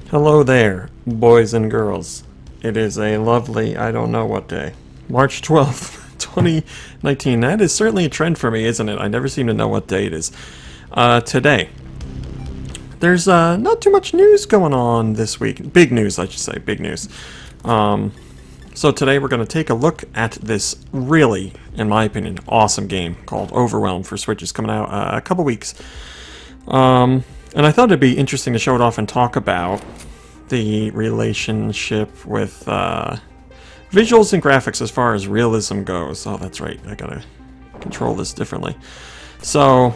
Hello there, boys and girls. It is a lovely, I don't know what day, March 12th, 2019. That is certainly a trend for me, isn't it? I never seem to know what day it is. Today, there's not too much news going on this week. Big news, I should say, big news. So today we're going to take a look at this really, in my opinion, awesome game called Overwhelm for Switch. It's coming out a couple weeks. And I thought it'd be interesting to show it off and talk about the relationship with visuals and graphics as far as realism goes. Oh, that's right. I gotta control this differently. So,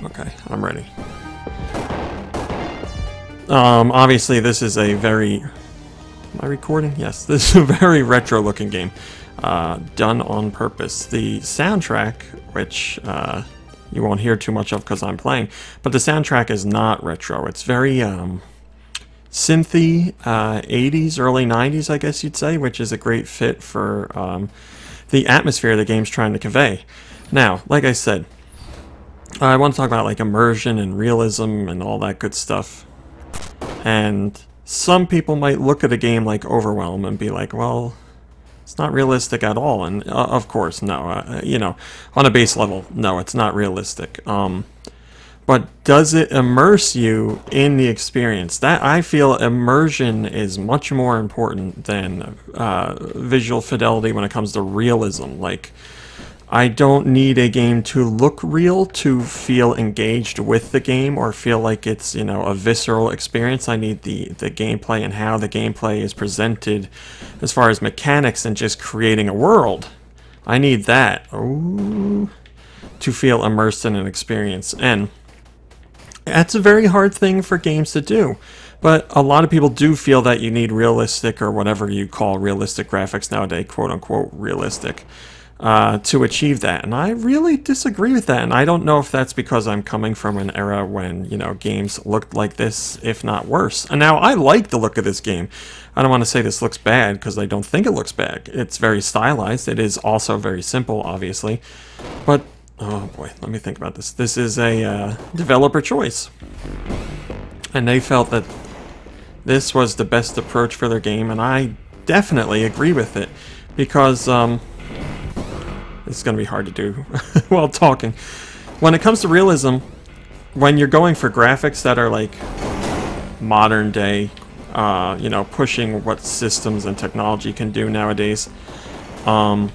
okay, I'm ready. Obviously, this is a very... Am I recording? Yes, this is a very retro-looking game. Done on purpose. The soundtrack, which... you won't hear too much of because I'm playing, but the soundtrack is not retro. It's very synthy, 80s, early 90s, I guess you'd say, which is a great fit for the atmosphere the game's trying to convey. Now, like I said, I want to talk about like immersion and realism and all that good stuff. And some people might look at a game like Overwhelm and be like, well, it's not realistic at all, and of course, no. You know, on a base level, no, it's not realistic. But does it immerse you in the experience? That I feel immersion is much more important than visual fidelity when it comes to realism. Like, I don't need a game to look real to feel engaged with the game or feel like it's, you know, a visceral experience. I need the gameplay and how the gameplay is presented as far as mechanics and just creating a world. I need that to feel immersed in an experience. And that's a very hard thing for games to do. But a lot of people do feel that you need realistic, or whatever you call realistic graphics nowadays, quote-unquote realistic, to achieve that, and I really disagree with that. And I don't know if that's because I'm coming from an era when, you know, games looked like this, if not worse. And now I like the look of this game. I don't want to say this looks bad because I don't think it looks bad. It's very stylized. It is also very simple, obviously. But oh boy, let me think about this. This is a developer choice, and they felt that this was the best approach for their game, and I definitely agree with it because this is going to be hard to do while talking. When it comes to realism, when you're going for graphics that are like modern day, you know, pushing what systems and technology can do nowadays, you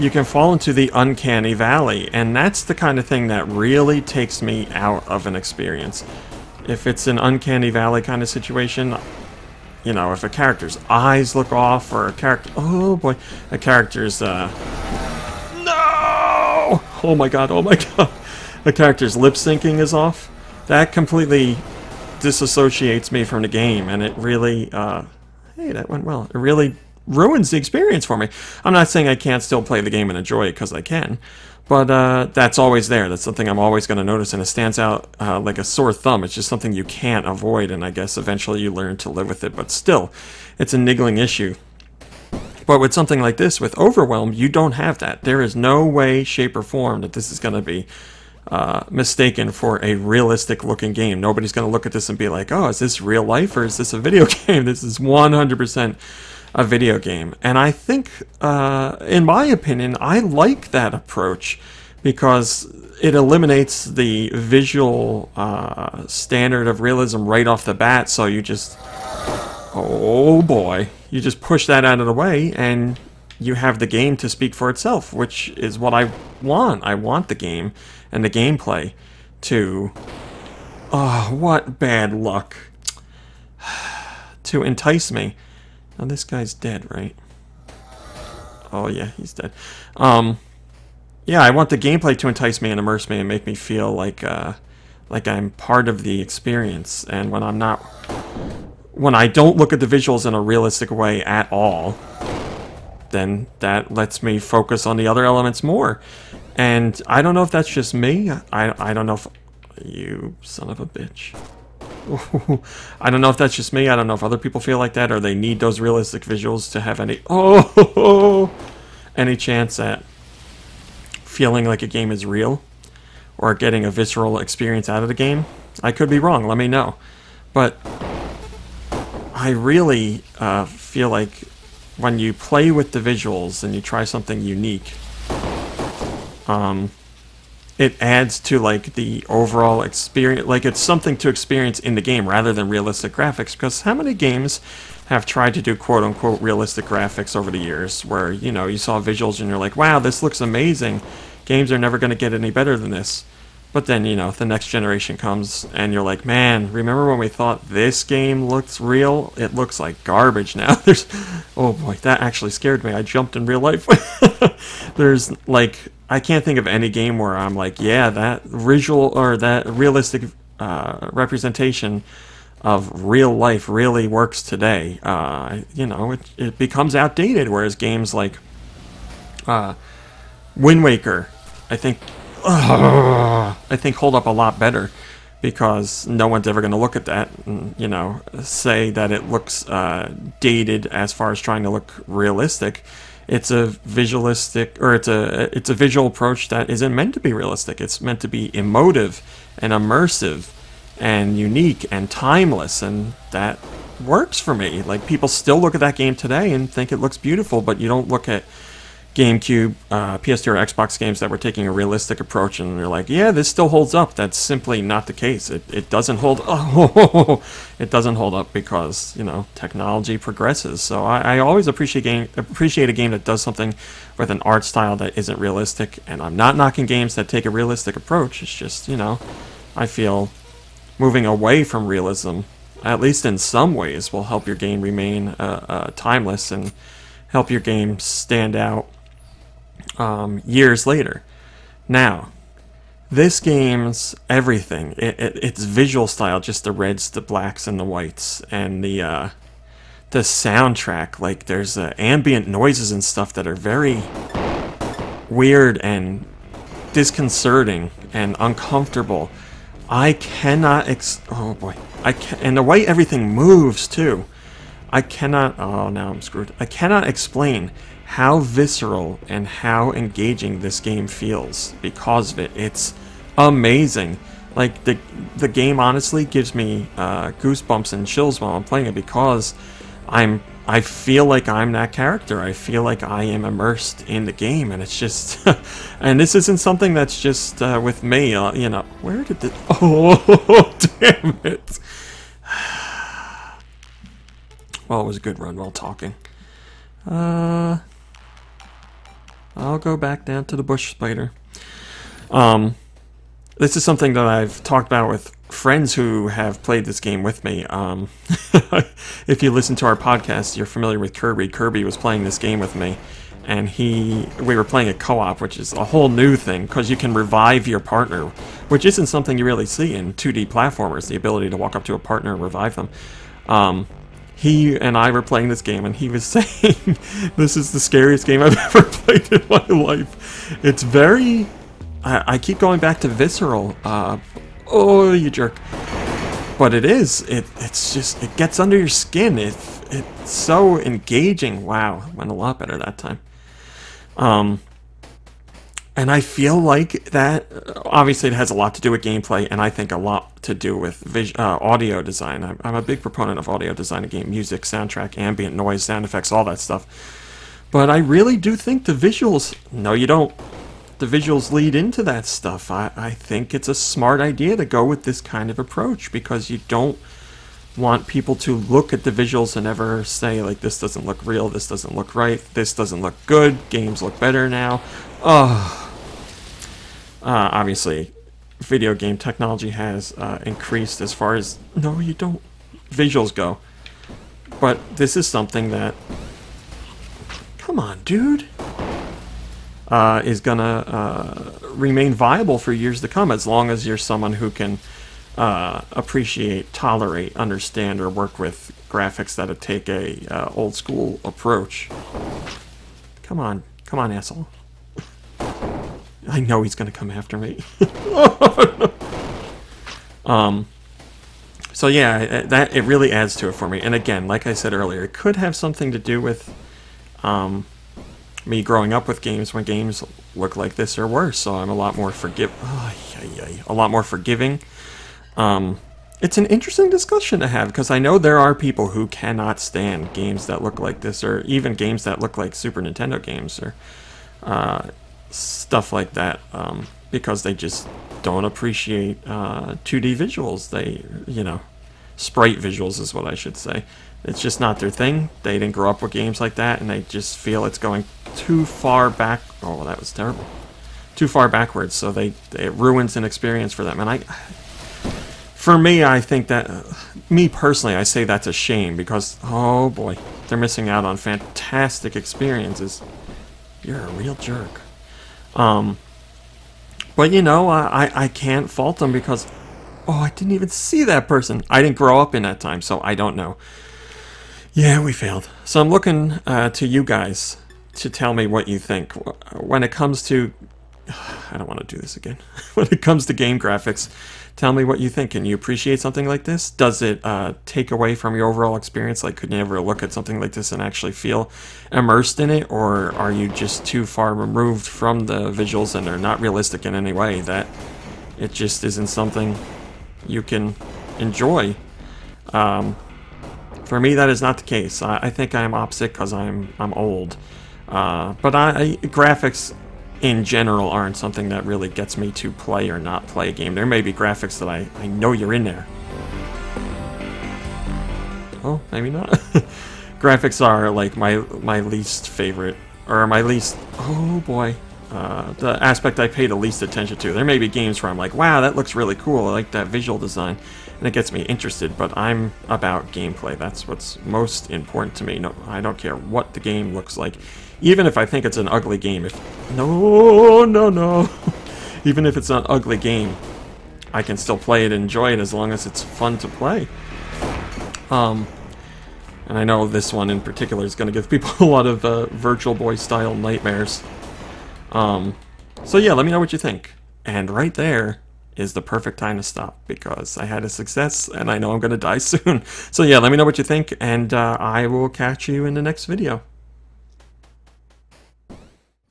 can fall into the uncanny valley, and that's the kind of thing that really takes me out of an experience. If it's an uncanny valley kind of situation, you know, if a character's eyes look off, or a character... Oh, boy. A character's, No! Oh, my God. Oh, my God. A character's lip syncing is off. That completely disassociates me from the game, and it really... Hey, that went well. It really ruins the experience for me. I'm not saying I can't still play the game and enjoy it, because I can. But that's always there. That's something I'm always going to notice, and it stands out like a sore thumb. It's just something you can't avoid, and I guess eventually you learn to live with it. But still, it's a niggling issue. But with something like this, with Overwhelm, you don't have that. There is no way, shape, or form that this is going to be mistaken for a realistic-looking game. Nobody's going to look at this and be like, oh, is this real life, or is this a video game? This is 100% a video game. And I think, in my opinion, I like that approach because it eliminates the visual standard of realism right off the bat. So you just, oh boy, you just push that out of the way and you have the game to speak for itself, which is what I want. I want the game and the gameplay to, oh, what bad luck, to entice me. Now this guy's dead, right? Oh yeah, he's dead. Yeah, I want the gameplay to entice me and immerse me and make me feel like I'm part of the experience. And when I'm not, when I don't look at the visuals in a realistic way at all, then that lets me focus on the other elements more. And I don't know if that's just me. I don't know if you son of a bitch. I don't know if that's just me. I don't know if other people feel like that, or they need those realistic visuals to have any chance at feeling like a game is real or getting a visceral experience out of the game. I could be wrong, let me know. But I really feel like when you play with the visuals and you try something unique, it adds to like the overall experience. Like it's something to experience in the game rather than realistic graphics. Because how many games have tried to do quote-unquote realistic graphics over the years where, you know, you saw visuals and you're like, wow, this looks amazing. Games are never going to get any better than this. But then, you know, the next generation comes and you're like, man, remember when we thought this game looks real? It looks like garbage now. Oh boy, that actually scared me. I jumped in real life. There's like, I can't think of any game where I'm like, yeah, that visual or that realistic representation of real life really works today. You know, it becomes outdated, whereas games like Wind Waker, I think hold up a lot better because no one's ever going to look at that and, you know, say that it looks dated as far as trying to look realistic. It's a visualistic, or it's a visual approach that isn't meant to be realistic. It's meant to be emotive and immersive and unique and timeless, and that works for me. Like, people still look at that game today and think it looks beautiful, but you don't look at GameCube, PS2, or Xbox games that were taking a realistic approach and you're like, yeah, this still holds up. That's simply not the case. It doesn't hold it doesn't hold up because, you know, technology progresses. So I always appreciate a game that does something with an art style that isn't realistic, and I'm not knocking games that take a realistic approach. It's just, you know, I feel moving away from realism, at least in some ways, will help your game remain timeless and help your game stand out years later. Now, this game's everything. Its visual style, just the reds, the blacks, and the whites, and the soundtrack. Like, there's ambient noises and stuff that are very weird and disconcerting and uncomfortable. I cannot oh boy. And the way everything moves too. I cannot, oh, now I'm screwed. I cannot explain how visceral and how engaging this game feels because of it. It's amazing. Like, the game honestly gives me goosebumps and chills while I'm playing it because I feel like I'm that character. I feel like I am immersed in the game, and it's just, and this isn't something that's just with me, you know. Where did this, oh, damn it. Well, it was a good run while talking. I'll go back down to the bush spider. This is something that I've talked about with friends who have played this game with me. If you listen to our podcast, you're familiar with Kirby. Kirby was playing this game with me, and we were playing a co-op, which is a whole new thing, because you can revive your partner, which isn't something you really see in 2D platformers, the ability to walk up to a partner and revive them. He and I were playing this game, and he was saying, this is the scariest game I've ever played in my life. It's very, I keep going back to visceral. Oh, you jerk. But it is, it's just, it gets under your skin. It's so engaging. Wow, went a lot better that time. And I feel like that, obviously it has a lot to do with gameplay, and I think a lot to do with audio design. I'm a big proponent of audio design of game music, soundtrack, ambient noise, sound effects, all that stuff. But I really do think the visuals, no you don't, the visuals lead into that stuff. I think it's a smart idea to go with this kind of approach, because you don't want people to look at the visuals and ever say, like, this doesn't look real, this doesn't look right, this doesn't look good, games look better now. Obviously, video game technology has increased as far as, no, you don't, visuals go. But this is something that, come on, dude, is gonna remain viable for years to come, as long as you're someone who can appreciate, tolerate, understand, or work with graphics that take a old school approach. Come on, asshole. I know he's gonna come after me. So yeah, that it really adds to it for me. And again, like I said earlier, it could have something to do with me growing up with games when games look like this or worse. So I'm a lot more forgiving. It's an interesting discussion to have, because I know there are people who cannot stand games that look like this, or even games that look like Super Nintendo games, or stuff like that, because they just don't appreciate 2D visuals. They, you know, sprite visuals is what I should say. It's just not their thing. They didn't grow up with games like that, and they just feel it's going too far back. Oh, that was terrible. Too far backwards, so it ruins an experience for them. And for me, I think that, me personally, I say that's a shame, because, oh boy, they're missing out on fantastic experiences. You're a real jerk. But you know, I can't fault them, because, oh, I didn't even see that person. I didn't grow up in that time, so I don't know. Yeah, we failed. So I'm looking to you guys to tell me what you think. When it comes to... I don't want to do this again. When it comes to game graphics, tell me what you think. Can you appreciate something like this? Does it take away from your overall experience? Like, could you ever look at something like this and actually feel immersed in it? Or are you just too far removed from the visuals and they're not realistic in any way that it just isn't something you can enjoy? For me, that is not the case. I think I'm opposite because I'm old. But graphics in general aren't something that really gets me to play or not play a game. There may be graphics that I know you're in there. Oh, maybe not. Graphics are like my least favorite, or my least, oh boy, the aspect I pay the least attention to. There may be games where I'm like, wow, that looks really cool, I like that visual design, and it gets me interested, but I'm about gameplay. That's what's most important to me. No, I don't care what the game looks like. Even if I think it's an ugly game, no. Even if it's an ugly game, I can still play it and enjoy it as long as it's fun to play. And I know this one in particular is going to give people a lot of Virtual Boy style nightmares. So yeah, let me know what you think. And right there is the perfect time to stop, because I had a success and I know I'm going to die soon. So yeah, let me know what you think, and I will catch you in the next video.